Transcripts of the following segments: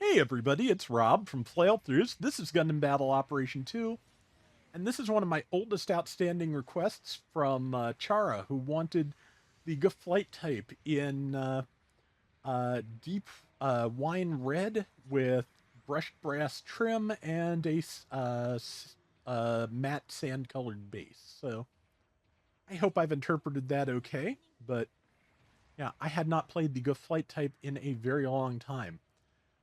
Hey everybody, it's Rob from Flailthroughs. This is Gundam Battle Operation 2, and this is one of my oldest outstanding requests from Chara, who wanted the Gouf flight type in deep wine red with brushed brass trim and a matte sand colored base. So I hope I've interpreted that okay, but yeah, I had not played the Gouf flight type in a very long time.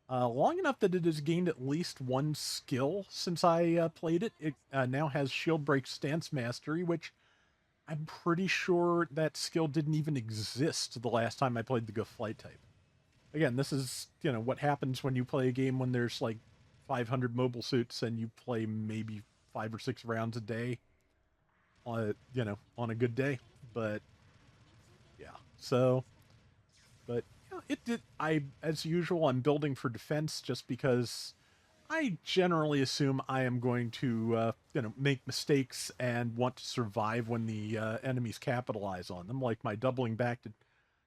Long enough that it has gained at least one skill since I played it. It now has Shield Break Stance Mastery, which I'm pretty sure that skill didn't even exist the last time I played the Go Flight type. Again, this is, what happens when you play a game when there's like 500 mobile suits and you play maybe 5 or 6 rounds a day on a good day. But yeah, so but yeah, it did. As usual, I'm building for defense just because I generally assume I am going to, make mistakes and want to survive when the enemies capitalize on them, like my doubling back to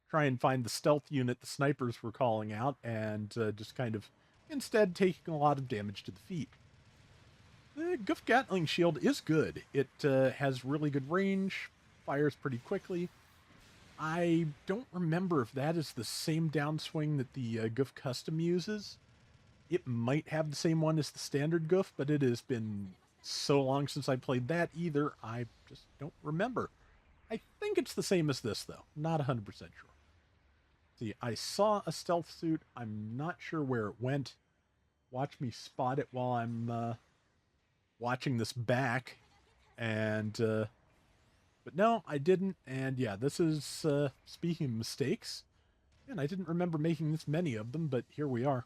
try and find the stealth unit the snipers were calling out, and just kind of instead taking a lot of damage to the feet. The Gouf Gatling shield is good. It has really good range, fires pretty quickly. I don't remember if that is the same downswing that the Gouf Custom uses. It might have the same one as the standard Gouf, but it has been so long since I played that either, I just don't remember. I think it's the same as this, though. Not 100% sure. See, I saw a stealth suit. I'm not sure where it went. Watch me spot it while I'm watching this back. And, but no, I didn't. And yeah, this is, speaking of mistakes, and I didn't remember making this many of them, but here we are.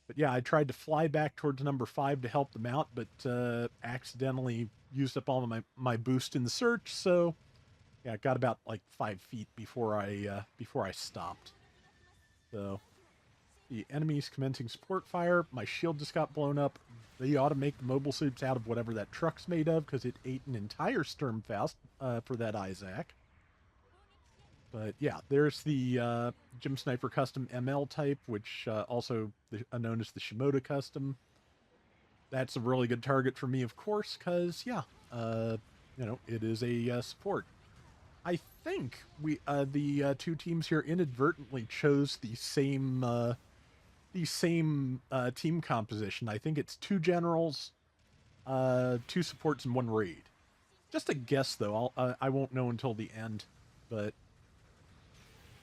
But yeah, I tried to fly back towards number 5 to help them out, but accidentally used up all of my boost in the search. So yeah, it got about like 5 feet before I stopped. So the enemies commencing support fire. My shield just got blown up. They ought to make the mobile suits out of whatever that truck's made of because it ate an entire Sturmfaust for that Isaac. But yeah, there's the Gym Sniper Custom ML type, which also known as the Shimoda Custom. That's a really good target for me, of course, because yeah, it is a support. I think the two teams here inadvertently chose the same team composition. I think it's 2 generals, 2 supports, and 1 raid. Just a guess, though. I won't know until the end, but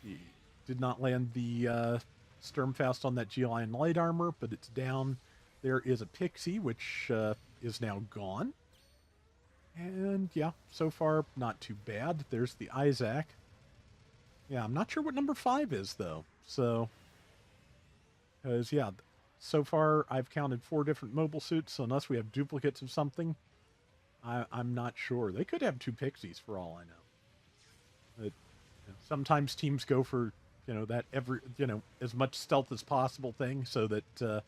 he did not land the Sturmfaust on that G-Lion light armor, but it's down. There is a Pixie, which is now gone. And yeah, so far, not too bad. There's the Isaac. Yeah, I'm not sure what number 5 is, though. So, because, yeah, so far I've counted 4 different mobile suits, so unless we have duplicates of something, I'm not sure. They could have 2 Pixies for all I know. But sometimes teams go for, that as much stealth as possible thing so that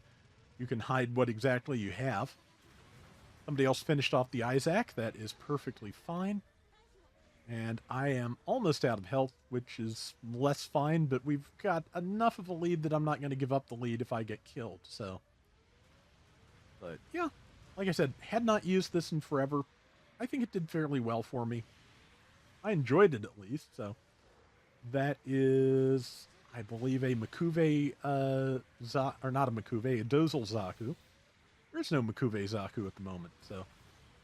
you can hide what exactly you have. Somebody else finished off the Isaac. That is perfectly fine. And I am almost out of health, which is less fine, but we've got enough of a lead that I'm not going to give up the lead if I get killed, so. But yeah, like I said, had not used this in forever. I think it did fairly well for me. I enjoyed it at least, so. That is, I believe, a Makuve, or not a Makuve, a Dozel Zaku. There's no Makuve Zaku at the moment, so.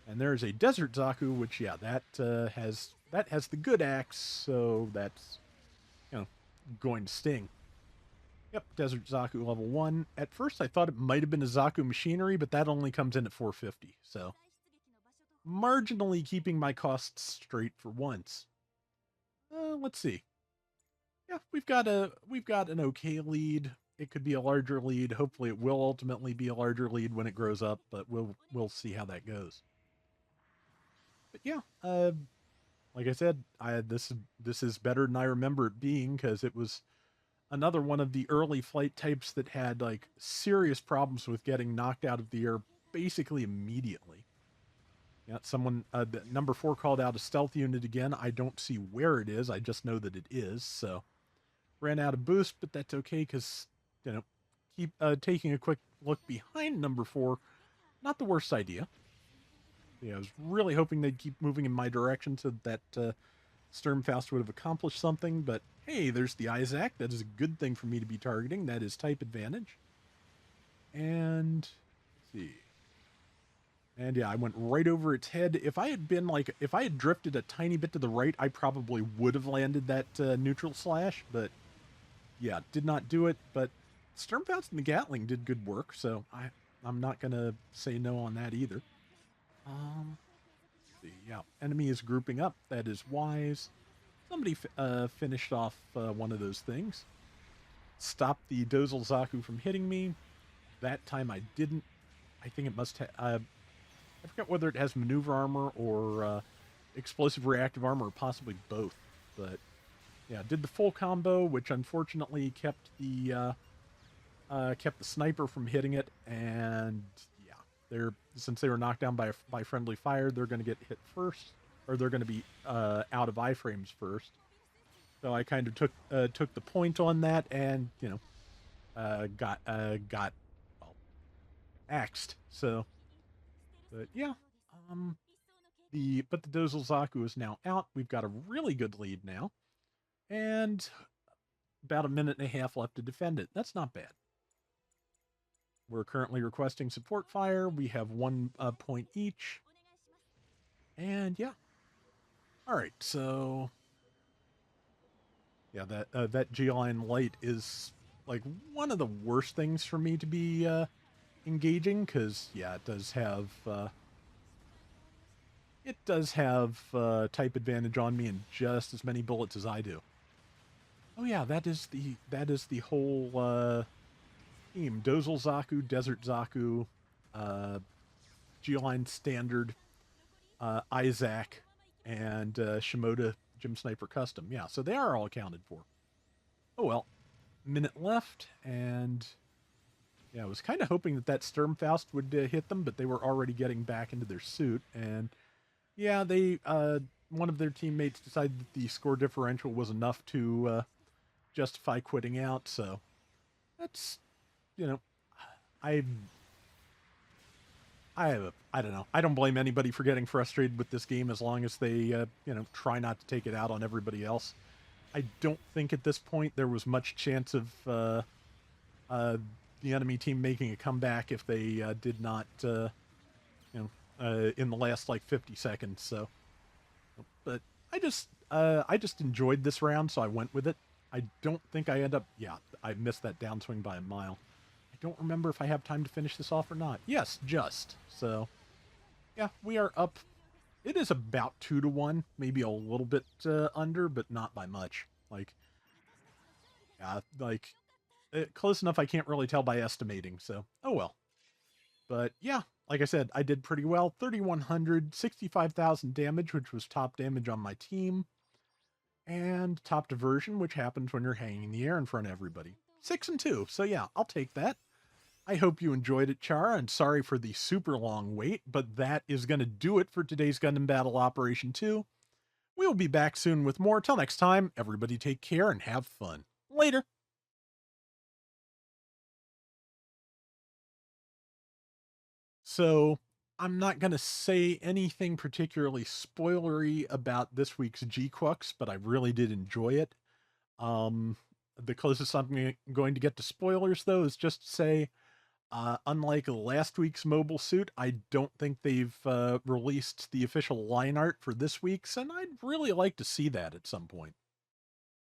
And there's a Desert Zaku, which, yeah, that has the good axe, so that's, going to sting. Yep, Desert Zaku level 1. At first, I thought it might have been a Zaku machinery, but that only comes in at 450, so. Marginally keeping my costs straight for once. Let's see. Yeah, we've got an okay lead. It could be a larger lead. Hopefully, it will ultimately be a larger lead when it grows up, but we'll see how that goes. But yeah, like I said, this is better than I remember it being because it was another one of the early flight types that had like serious problems with getting knocked out of the air basically immediately. Yeah, someone number 4 called out a stealth unit again. I don't see where it is. I just know that it is. So ran out of boost, but that's okay because keep taking a quick look behind number 4, not the worst idea. Yeah, I was really hoping they'd keep moving in my direction so that Sturmfaust would have accomplished something, but hey, there's the Isaac. That is a good thing for me to be targeting. That is type advantage. And let's see. And yeah, I went right over its head. If I had drifted a tiny bit to the right, I probably would have landed that neutral slash, but yeah, did not do it. But Sturmfaust and the Gatling did good work, so I'm not going to say no on that either. Let's see, yeah, enemy is grouping up. That is wise. Somebody finished off one of those things. Stopped the Dozel Zaku from hitting me. That time I didn't. I think it must have... I forget whether it has maneuver armor or explosive reactive armor, or possibly both. But yeah, did the full combo, which unfortunately kept the sniper from hitting it. And yeah, since they were knocked down by friendly fire, they're going to get hit first, or they're going to be out of iframes first. So I kind of took the point on that, and got well, axed. So, but yeah, the Dozel Zaku is now out. We've got a really good lead now, and about a minute and a half left to defend it. That's not bad. We're currently requesting support fire. We have 1 point each, and yeah. All right, so yeah, that G-Line light is like one of the worst things for me to be engaging, because yeah, it does have type advantage on me and just as many bullets as I do. Oh yeah, that is the whole theme: Dozel Zaku, Desert Zaku, G-Line Standard, Isaac, and Shimoda Gym Sniper Custom. Yeah, so they are all accounted for. Oh well, minute left, and yeah, I was kind of hoping that Sturmfaust would hit them, but they were already getting back into their suit, and yeah, they one of their teammates decided that the score differential was enough to justify quitting out. So that's, I I don't know. I don't blame anybody for getting frustrated with this game, as long as they try not to take it out on everybody else. I don't think at this point there was much chance of the enemy team making a comeback if they did not, in the last like 50 seconds. So, but I just enjoyed this round, so I went with it. I don't think I end up. Yeah, I missed that downswing by a mile. I don't remember if I have time to finish this off or not. Yes, just. So, yeah, we are up. It is about 2-1, maybe a little bit under, but not by much. Like, yeah, like close enough I can't really tell by estimating. So, oh well. But yeah, like I said, I did pretty well. 3,100, 65,000 damage, which was top damage on my team, and top diversion, which happens when you're hanging in the air in front of everybody. 6 and 2. So yeah, I'll take that. I hope you enjoyed it, Chara, and sorry for the super long wait, but that is going to do it for today's Gundam Battle Operation 2. We will be back soon with more. Till next time, everybody take care and have fun. Later. So, I'm not going to say anything particularly spoilery about this week's G-Quux, but I really did enjoy it. The closest I'm going to get to spoilers, though, is just to say, unlike last week's mobile suit, I don't think they've released the official line art for this week's, and I'd really like to see that at some point.